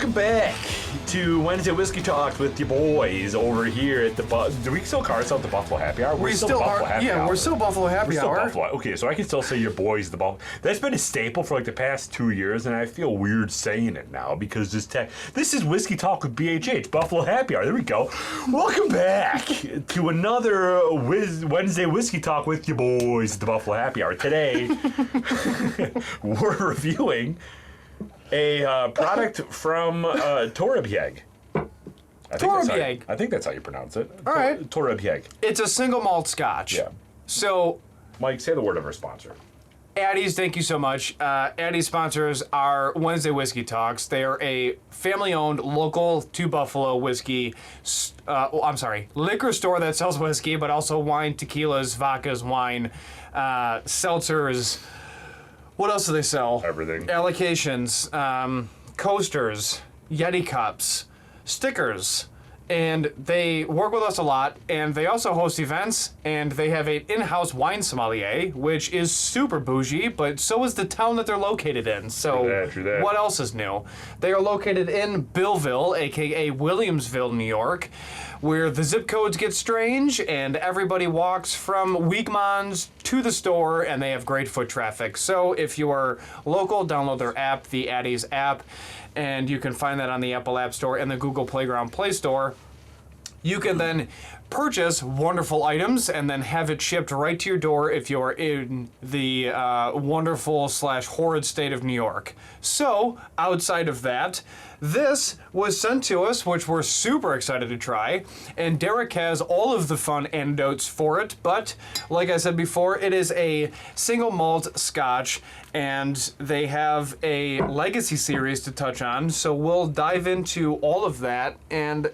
Welcome back to Wednesday Whiskey Talks with your boys over here at the do we still call ourselves the Buffalo Happy Hour? We still are. Yeah, we're still Buffalo Happy Hour. Buffalo. Okay, so I can still say your boys the Buffalo. That's been a staple for like the past 2 years, and I feel weird saying it now because this is Whiskey Talk with BHH, Buffalo Happy Hour. There we go. Welcome back to another Wednesday Whiskey Talk with your boys at the Buffalo Happy Hour. Today, we're reviewing a product from Torabhaig. Torabhaig. I think that's how you pronounce it. All right. Torabhaig. It's a single malt Scotch. Yeah. So, Mike, say the word of our sponsor. Addys, thank you so much. Addys sponsors our Wednesday Whiskey Talks. They are a family-owned, local to Buffalo whiskey. Liquor store that sells whiskey, but also wine, tequilas, vodkas, wine, seltzers. What else do they sell? Everything. Allocations, coasters, Yeti cups, stickers, and they work with us a lot, and they also host events, and they have an in-house wine sommelier, which is super bougie, but so is the town that they're located in. So True that. What else is new? They are located in Billville, aka Williamsville, New York, where the zip codes get strange and everybody walks from Weekmans to the store, and they have great foot traffic. So if you are local, download their app, the Addys app, and you can find that on the Apple App Store and the Google Playground Play Store. You can then purchase wonderful items and then have it shipped right to your door if you're in the wonderful/horrid state of New York. So, outside of that, this was sent to us, which we're super excited to try, and Derek has all of the fun anecdotes for it, but like I said before, it is a single malt Scotch, and they have a legacy series to touch on, so we'll dive into all of that, and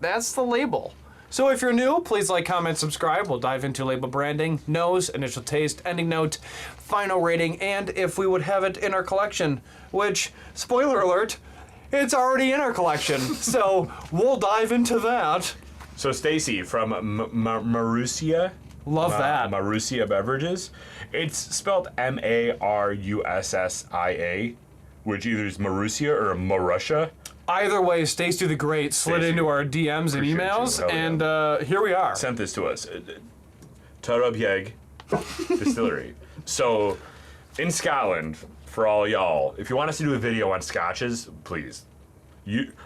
that's the label. So if you're new, please like, comment, subscribe. We'll dive into label branding, nose, initial taste, ending note, final rating, and if we would have it in our collection, which, spoiler alert, it's already in our collection. So we'll dive into that. So Stacey from Marussia. Love that. Marussia Beverages. It's spelled Marussia, which either is Marussia or Marussia. Either way, Stacey the Great slid Stacey, into our DMs and emails, and here we are. Sent this to us. Torabhaig Distillery. So, in Scotland, for all y'all, if you want us to do a video on scotches, please.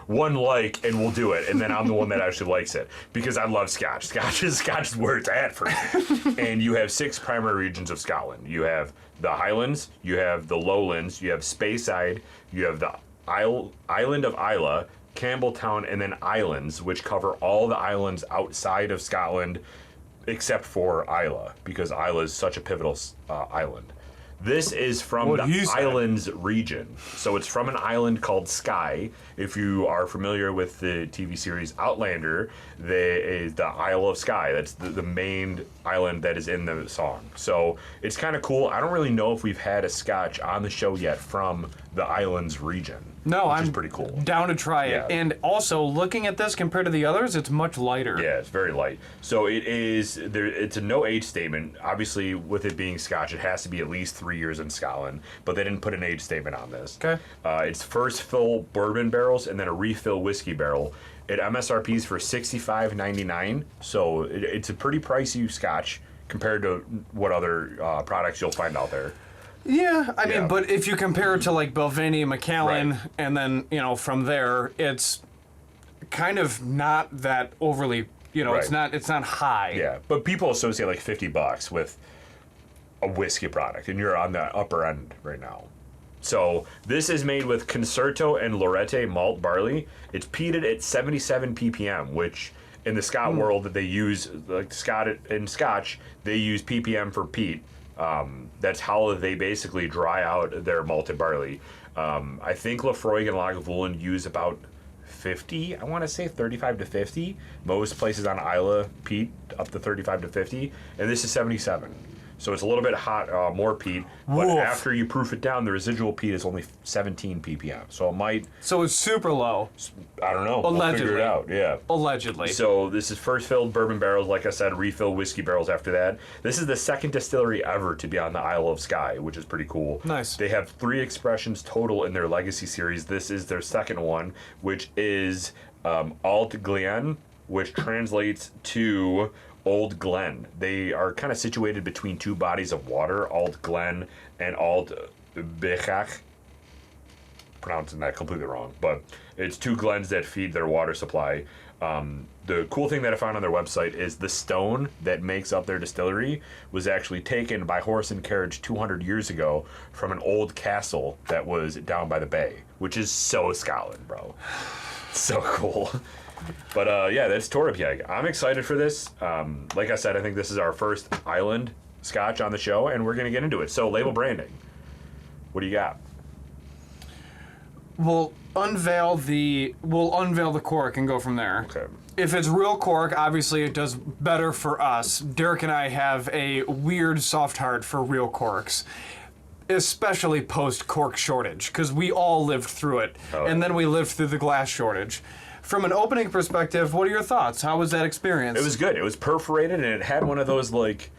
One like and we'll do it, and then I'm the one that actually likes it because I love Scotch. Scotch is where it's at for me. And you have 6 primary regions of Scotland. You have the Highlands, you have the Lowlands, you have Speyside, you have the Island of Islay, Campbelltown, and then islands, which cover all the islands outside of Scotland except for Islay, because Islay is such a pivotal island. This is from the islands region. So it's from an island called Skye. If you are familiar with the TV series Outlander, the Isle of Skye. That's the main island that is in the song. So it's kind of cool. I don't really know if we've had a Scotch on the show yet from the islands region. No, which I'm is pretty cool. Down to try it. Yeah. And also, looking at this compared to the others, it's much lighter. Yeah, it's very light. So it's a no age statement. Obviously, with it being Scotch, it has to be at least 3 years in Scotland, but they didn't put an age statement on this. Okay. It's first fill bourbon barrels and then a refill whiskey barrel. It MSRPs for $65.99, so it's a pretty pricey Scotch compared to what other products you'll find out there. Yeah, I mean, but if you compare it to like Belvini, Macallan, Right. and then, from there, it's kind of not that overly, Right. it's not high. Yeah, but people associate like $50 with a whiskey product, and you're on the upper end right now. So this is made with Concerto and Lorette malt barley. It's peated at 77 ppm, which in the Scott world that they use, like in Scotch, they use ppm for peat. That's how they basically dry out their malted barley. I think Laphroaig and Lagavulin use about 50, I want to say 35 to 50. Most places on Islay peat up to 35 to 50, and this is 77. So it's a little bit hot, more peat. But Woof. after you proof it down, the residual peat is only 17 ppm. So it might, So it's super low, I don't know. We'll figure Allegedly. it out. Yeah. allegedly. So this is first filled bourbon barrels, like I said, refill whiskey barrels after that. This is the second distillery ever to be on the Isle of Skye, which is pretty cool. Nice. They have 3 expressions total in their legacy series. This is their second one, which is Allt Gleann, which translates to Old Glen. They are kind of situated between 2 bodies of water, Allt Glen and Allt Bechach. Pronouncing that completely wrong, but it's 2 glens that feed their water supply. The cool thing that I found on their website is the stone that makes up their distillery was actually taken by horse and carriage 200 years ago from an old castle that was down by the bay, which is so Scotland, bro. So cool. But yeah, that's Torabhaig. I'm excited for this. Like I said, I think this is our first island scotch on the show, and we're going to get into it. So, label branding. What do you got? We'll unveil the cork and go from there. Okay. If it's real cork, obviously it does better for us. Derek and I have a weird soft heart for real corks, especially post cork shortage, because we all lived through it, and then we lived through the glass shortage. From an opening perspective, what are your thoughts? How was that experience? It was good. It was perforated, and it had one of those like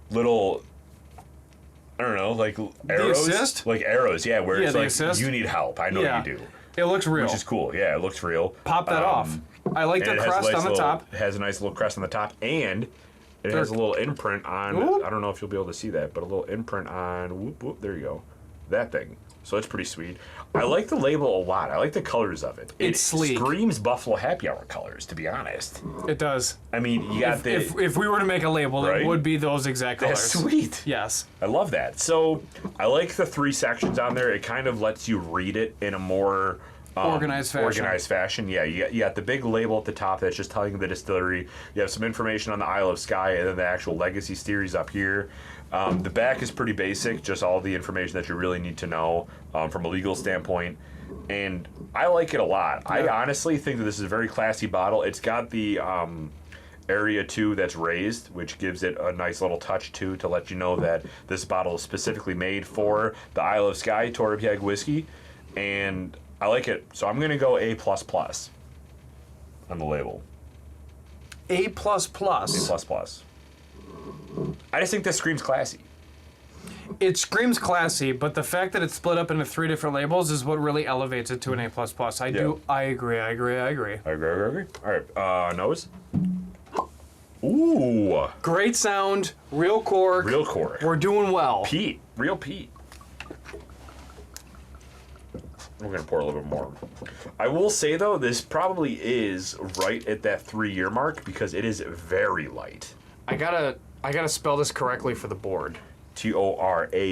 little, I don't know, like arrows. assist? Like arrows, yeah. Where it's the like assist? you need help. I know you do, It looks real. which is cool. Yeah, it looks real. Pop that off. I like the And it has a crust nice on the little- top. It has a nice little crest on the top, and it has a little imprint on. Whoop. I don't know if you'll be able to see that, but a little imprint on. Whoop whoop. There you go. That thing. So it's pretty sweet. I like the label a lot. I like the colors of it. It's sleek. Screams Buffalo Happy Hour colors, to be honest. It does. I mean, you got If we were to make a label, Right? it would be those exact colors. That's sweet. Yes. I love that. So I like the 3 sections on there. It kind of lets you read it in a more Organized fashion. Yeah, you got the big label at the top that's just telling you the distillery. You have some information on the Isle of Skye, and then the actual legacy series up here. The back is pretty basic, just all the information that you really need to know from a legal standpoint. And I like it a lot. I honestly think that this is a very classy bottle. It's got the area 2 that's raised, which gives it a nice little touch too, to let you know that this bottle is specifically made for the Isle of Skye Torabhaig whiskey. And I like it. So I'm going to go A++ on the label. A++. A++. I just think this screams classy. It screams classy, but the fact that it's split up into 3 different labels is what really elevates it to an A++. I agree. I agree. All right, nose. Ooh. Great sound, real cork. Real cork. We're doing well. Peat. Real peat. We're going to pour a little bit more. I will say, though, this probably is right at that 3-year mark because it is very light. I gotta spell this correctly for the board. Torabhaig.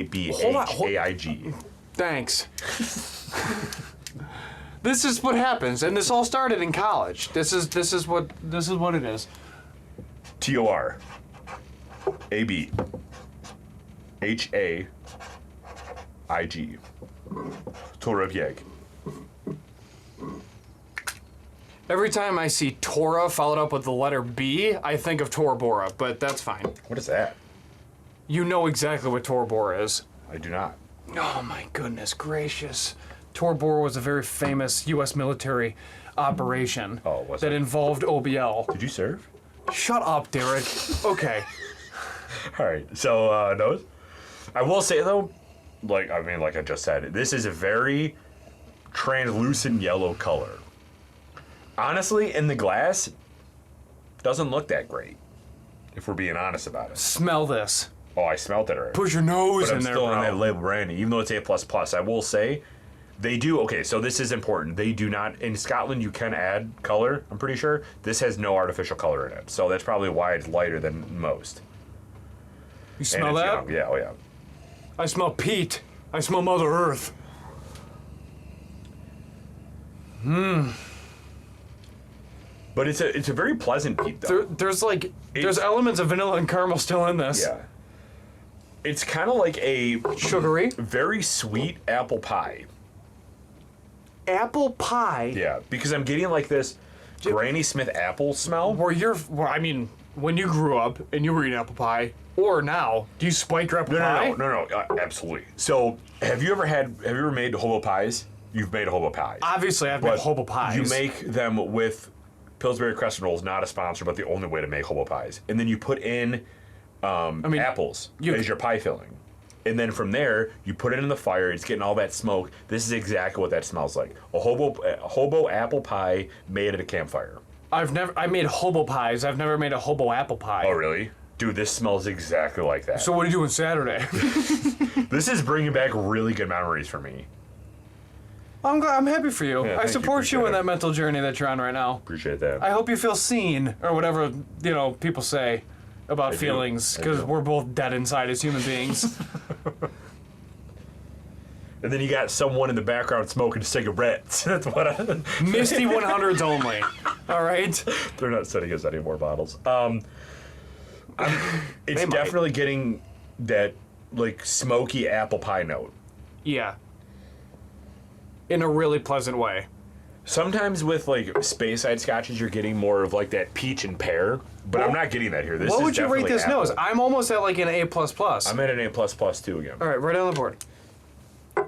Thanks. This is what happens, and this all started in college. This is what it is. Torabhaig. Torabhaig. Every time I see Tora followed up with the letter B, I think of Tora Bora, but that's fine. What is that? You know exactly what Tora Bora is. I do not. Oh my goodness gracious. Tora Bora was a very famous U.S. military operation that involved OBL. Did you serve? Shut up, Derek. Okay. All right. So, nose. I will say, though, like I just said, this is a very translucent yellow color. Honestly, in the glass, doesn't look that great, if we're being honest about it. Smell this. Oh, I smelled it already. Put your nose But in I'm there, still bro. on that label branding, even though it's A++. I will say, they do, okay, so this is important. They do not, in Scotland, you can add color, I'm pretty sure. This has no artificial color in it, so that's probably why it's lighter than most. You smell that? Young. Yeah, oh yeah. I smell peat. I smell Mother Earth. But it's a very pleasant peat, though. There's elements of vanilla and caramel still in this. Yeah. It's kind of like a Sugary. very sweet apple pie. Apple pie. Yeah, because I'm getting like this Granny Smith apple smell. Where when you grew up and you were eating apple pie, or now, do you spike your apple pie? No, absolutely. So, have you ever made hobo pies? You've made hobo pies. Obviously, I've made hobo pies. You make them with Pillsbury Crescent Rolls, not a sponsor, but the only way to make hobo pies. And then you put in apples as your pie filling. And then from there, you put it in the fire. It's getting all that smoke. This is exactly what that smells like. A hobo apple pie made at a campfire. I made hobo pies. I've never made a hobo apple pie. Oh, really? Dude, this smells exactly like that. So what are you doing Saturday? This is bringing back really good memories for me. I'm glad. I'm happy for you. Yeah, I support you in it. that mental journey that you're on right now. Appreciate that. I hope you feel seen, or whatever, people say about feelings, because we're both dead inside as human beings. And then you got someone in the background smoking cigarettes. That's what Misty 100s only. All right? They're not sending us any more bottles. It's They might. definitely getting that, like, smoky apple pie note. Yeah. In a really pleasant way. Sometimes with, like, Speyside scotches, you're getting more of, like, that peach and pear. But I'm not getting that here. This What is would you rate definitely this apple. nose? I'm almost at like an A++. I'm at an A++ too again. All right, right on the board.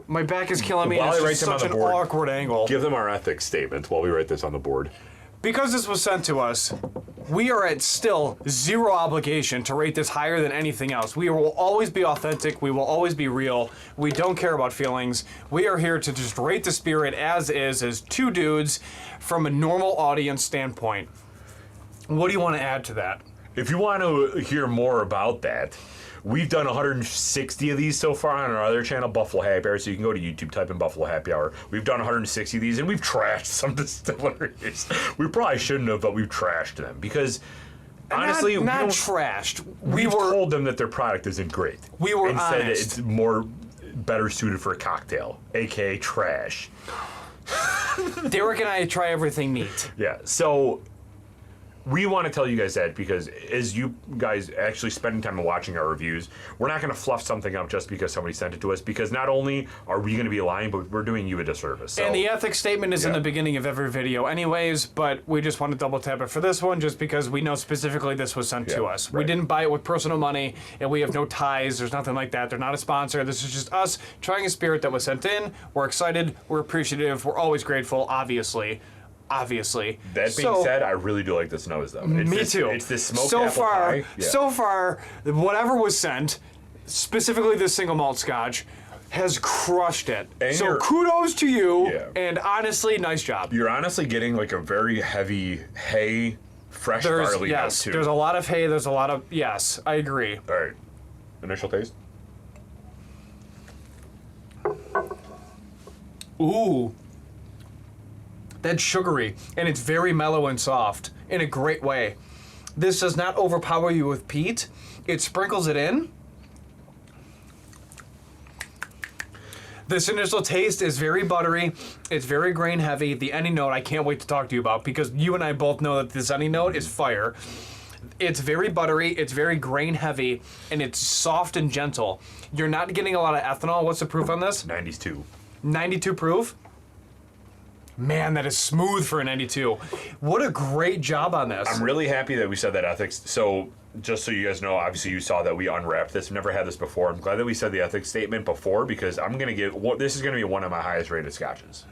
My back is killing me. While And I it's write just them on such the an board, awkward angle. Give them our ethics statement while we write this on the board. Because this was sent to us, we are at still zero obligation to rate this higher than anything else. We will always be authentic. We will always be real. We don't care about feelings. We are here to just rate the spirit as is, as two dudes from a normal audience standpoint. What do you want to add to that? If you want to hear more about that, we've done 160 of these so far on our other channel, Buffalo Happy Hour, so you can go to YouTube, type in Buffalo Happy Hour. We've done 160 of these, and we've trashed some distilleries. We probably shouldn't have, but we've trashed them, because honestly, not we trashed. we've told them that their product isn't great. We were and said honest. it's better suited for a cocktail, aka trash. Derek and I try everything neat. Yeah, so we want to tell you guys that because as you guys actually spending time and watching our reviews, we're not going to fluff something up just because somebody sent it to us, because not only are we going to be lying, but we're doing you a disservice. So, And the ethics statement is in Yeah. the beginning of every video anyways, but we just want to double tap it for this one just because we know specifically this was sent to Yeah, us. We right. didn't buy it with personal money, and we have no ties. There's nothing like that. They're not a sponsor. This is just us trying a spirit that was sent in. We're excited. We're appreciative. We're always grateful, obviously. Obviously. that being said, I really do like this nose though. It's Me this, too. It's this smoked so apple far, pie. Yeah. So far, whatever was sent, specifically this single malt scotch, has crushed it. And so you're- kudos to you, Yeah. and honestly, nice job. You're honestly getting like a very heavy hay, fresh barley note too. There's a lot of hay. There's a lot of yes. I agree. All right, initial taste. Ooh, that's sugary, and it's very mellow and soft in a great way. This does not overpower you with peat. It sprinkles it in. This initial taste is very buttery. It's very grain heavy. The any note I can't wait to talk to you about, because you and I both know that this any note is fire. It's very buttery, it's very grain heavy, and it's soft and gentle. You're not getting a lot of ethanol. What's the proof on this? 92. 92 proof? Man, that is smooth for a 92. What a great job on this. I'm really happy that we said that ethics. So, just so you guys know, obviously you saw that we unwrapped this. We've never had this before. I'm glad that we said the ethics statement before, because I'm gonna give this is gonna be one of my highest rated scotches.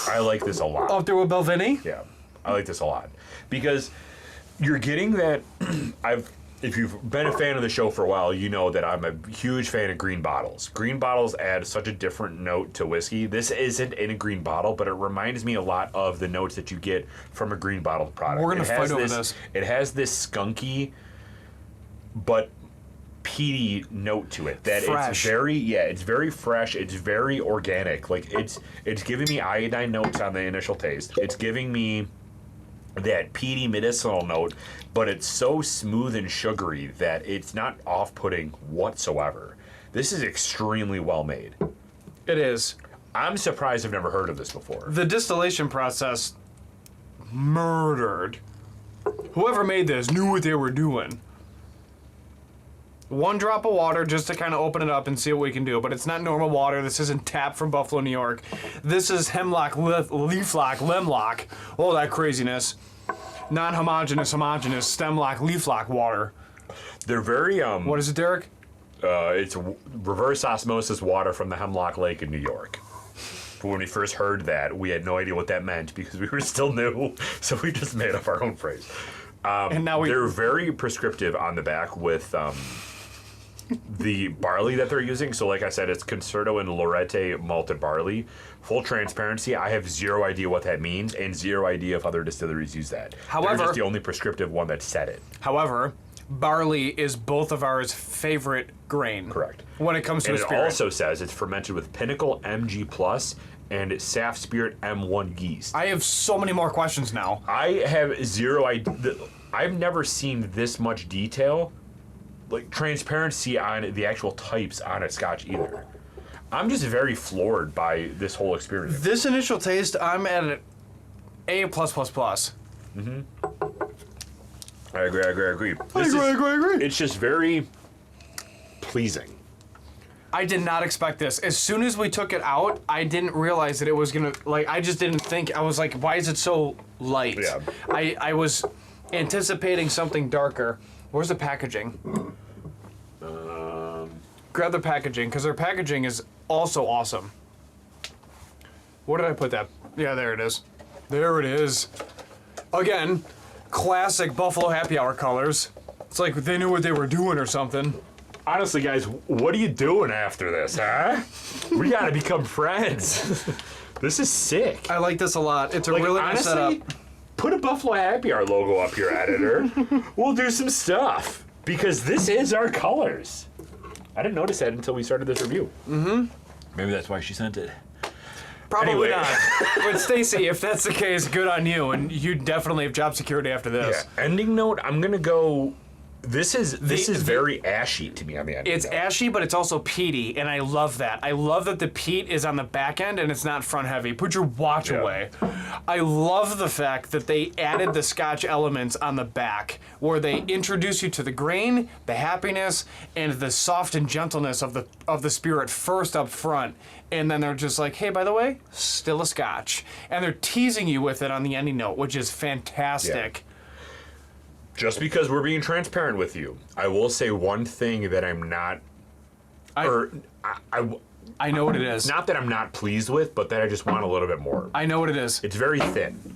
I like this a lot. Up there with Belvini? Yeah, I like this a lot because you're getting that. If you've been a fan of the show for a while, you know that I'm a huge fan of green bottles. Green bottles add such a different note to whiskey. This isn't in a green bottle, but it reminds me a lot of the notes that you get from a green bottle product. We're gonna It has fight over this. It has this skunky, but peaty note to it. That Fresh. it's very fresh. It's very organic. Like it's giving me iodine notes on the initial taste. It's giving me that peaty medicinal note, but it's so smooth and sugary that it's not off-putting whatsoever. This is extremely well made. It is. I'm surprised I've never heard of this before. The distillation process murdered. Whoever made this knew what they were doing. 1 drop of water just to kind of open it up and see what we can do. But it's not normal water. This isn't tap from Buffalo, New York. This is hemlock, leaflock, lemlock, all that craziness. non-homogeneous, homogeneous, stem lock, leaf lock water. They're very What is it, Derek? it's reverse osmosis water from the Hemlock Lake in New York. But when we first heard that, we had no idea what that meant because we were still new, so we just made up our own phrase. And now They're very prescriptive on the back with the barley that they're using. So like I said, it's Concerto and Lorette malted barley. Full transparency, I have zero idea what that means and zero idea if other distilleries use that. However, they're just the only prescriptive one that said it. However, barley is both of ours favorite grain. Correct. When it comes to And a it spirit. also says it's fermented with Pinnacle MG Plus and Saf Spirit M1 yeast. I have so many more questions now. I have zero idea. I've never seen this much detail, like transparency on the actual types on a Scotch either. I'm just very floored by this whole experience. This initial taste, I'm at an A+++. I agree. I agree. It's just very pleasing. I did not expect this. As soon as we took it out, I didn't realize that it was gonna, like, I just didn't think, I was like, why is it so light? Yeah. I was anticipating something darker. Where's the packaging? Grab the packaging, because their packaging is also awesome. Where did I put that? Yeah, there it is. There it is. Again, classic Buffalo Happy Hour colors. It's like they knew what they were doing or something. Honestly, guys, what are you doing after this, huh? We gotta become friends. This is sick. I like this a lot. It's a really nice setup. Put a Buffalo Happy Hour logo up here, editor. We'll do some stuff. Because this is our colors. I didn't notice that until we started this review. Maybe that's why she sent it. Probably Anyway. not. But Stacey, if that's the case, good on you, and you definitely have job security after this. Yeah. Ending note, I'm gonna go. This is very ashy to me on the end. It's ashy, but it's also peaty, and I love that. I love that the peat is on the back end and it's not front heavy. Put your watch away. I love the fact that they added the Scotch elements on the back, where they introduce you to the grain, the happiness, and the soft and gentleness of the spirit first up front, and then they're just like, hey, by the way, still a Scotch, and they're teasing you with it on the ending note, which is fantastic. Just because we're being transparent with you, I will say one thing that I'm not, I know what it is. not that I'm not pleased with, but that I just want a little bit more. I know what it is. It's very thin.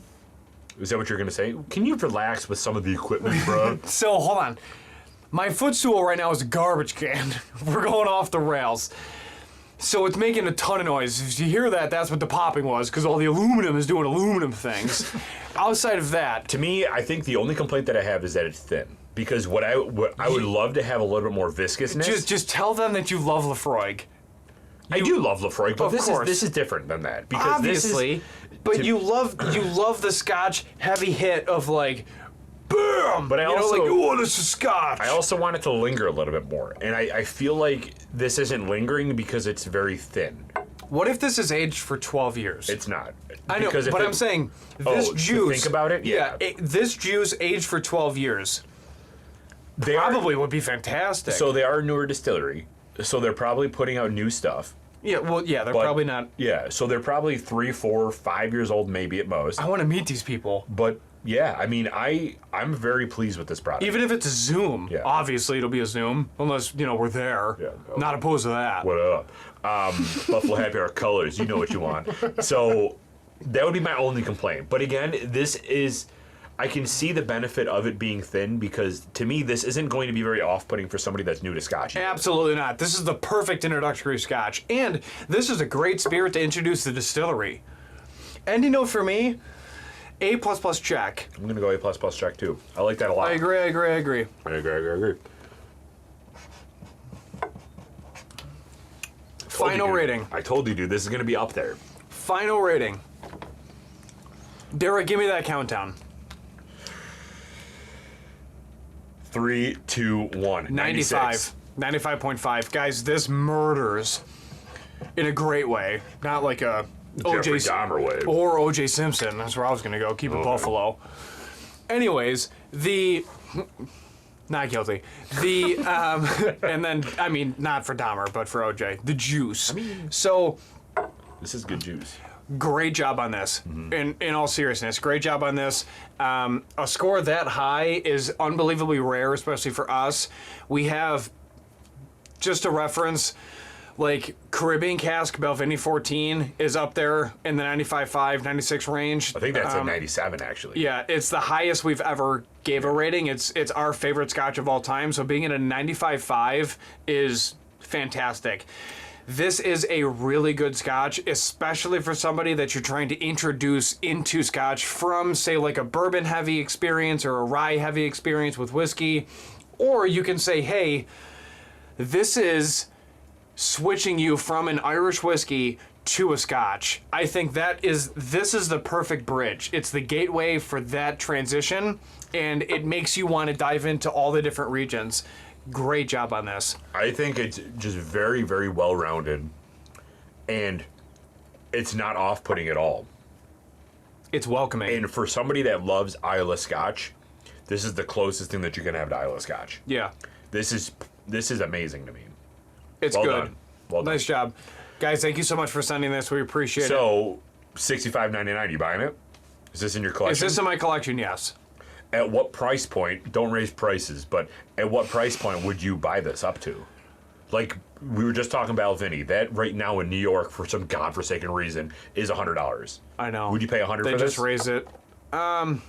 Is that what you're gonna say? Can you relax with some of the equipment, bro? So, hold on. My footstool right now is a garbage can. We're going off the rails. So it's making a ton of noise. If you hear that, that's what the popping was, because all the aluminum is doing aluminum things. Outside of that, To me, I think the only complaint that I have is that it's thin. Because what I would love to have a little bit more viscousness. just tell them that you love Lafroig. I do love Lafroig, but Of this course. is different than that. Because Obviously, this is, but to- you love the Scotch heavy hit of like, boom. But I you also- know, like, oh, this is Scotch. I also want it to linger a little bit more. And I feel like this isn't lingering because it's very thin. What if this is aged for 12 years? It's not. I know, Because if but it- I'm saying this to juice. think about it? Yeah. This juice aged for 12 years they are- probably would be fantastic. So they are a newer distillery. So they're probably putting out new stuff. yeah, well, yeah, they're But- probably not. Yeah, so they're probably 3, 4, 5 years old, maybe at most. I want to meet these people. But yeah, I mean, I'm very pleased with this product. Even if it's a Zoom, Yeah. obviously it'll be a Zoom, unless, we're there. Yeah. Not opposed to that. What up? Buffalo Happy Hour colors, you know what you want. So that would be my only complaint. But again, I can see the benefit of it being thin because to me, this isn't going to be very off-putting for somebody that's new to Scotch. Absolutely not. This is the perfect introductory Scotch. And this is a great spirit to introduce the distillery. And for me, A++ check. I'm going to go A++ check too. I like that a lot. I agree. I agree. Final rating. I told you, dude, this is going to be up there. Final rating. Derek, give me that countdown. 3, 2, 1. 95. 95.5. Guys, this murders in a great way. Not like a Jeffrey OJ Dahmer way. or OJ Simpson. That's where I was going to go. Keep it Buffalo. Anyways, not guilty. And then, I mean, not for Dahmer, but for OJ. The juice. So, This is good juice. Great job on this. In all seriousness, great job on this. A score that high is unbelievably rare, especially for us. We have, just a reference, like Caribbean Cask Balvenie 14 is up there in the 95.5, 96 range. I think that's a 97 actually. Yeah, it's the highest we've ever gave a rating. It's our favorite Scotch of all time. So being at a 95.5 is fantastic. This is a really good Scotch, especially for somebody that you're trying to introduce into Scotch from, say, like a bourbon-heavy experience or a rye-heavy experience with whiskey. Or you can say, hey, this is switching you from an Irish whiskey to a Scotch. I think this is the perfect bridge. It's the gateway for that transition, and it makes you want to dive into all the different regions. Great job on this. I think it's just very, very well-rounded, and it's not off-putting at all. It's welcoming. And for somebody that loves Islay Scotch, this is the closest thing that you're going to have to Islay Scotch. Yeah. This is amazing to me. It's Well good. done. Well done. Nice job. Guys, thank you so much for sending this. We appreciate it. So, $65.99, you buying it? Is this in your collection? Is this in my collection? Yes. At what price point, don't raise prices, but at what price point would you buy this up to? Like, we were just talking about Balvenie. That right now in New York, for some godforsaken reason, is $100. I know. Would you pay $100 for this? They just raised it. I'm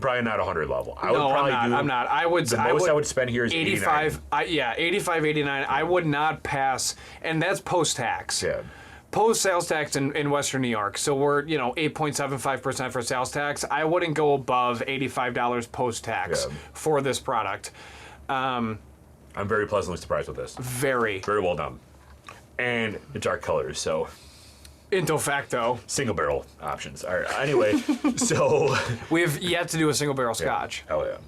probably not 100 level. I would No, probably I'm not. I would. The most I would spend here is 85. 85, 89. I would not pass, and that's post-tax. Yeah. Post-sales tax in Western New York. So we're, 8.75% for sales tax. I wouldn't go above $85 post-tax for this product. I'm very pleasantly surprised with this. Very. Very well done. And the dark colors, so Into facto. single barrel options. All right. Anyway, so We have yet to do a single barrel Scotch. hell yeah.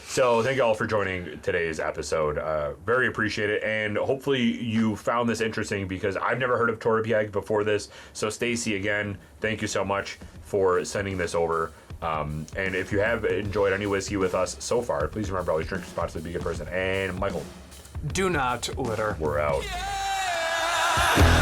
So thank you all for joining today's episode. Very appreciate it, and hopefully you found this interesting because I've never heard of Torabhaig before this. So Stacey, again, thank you so much for sending this over. And if you have enjoyed any whiskey with us so far, please remember always drink responsibly, be a good person. And Michael, Do not litter. we're out. Yeah!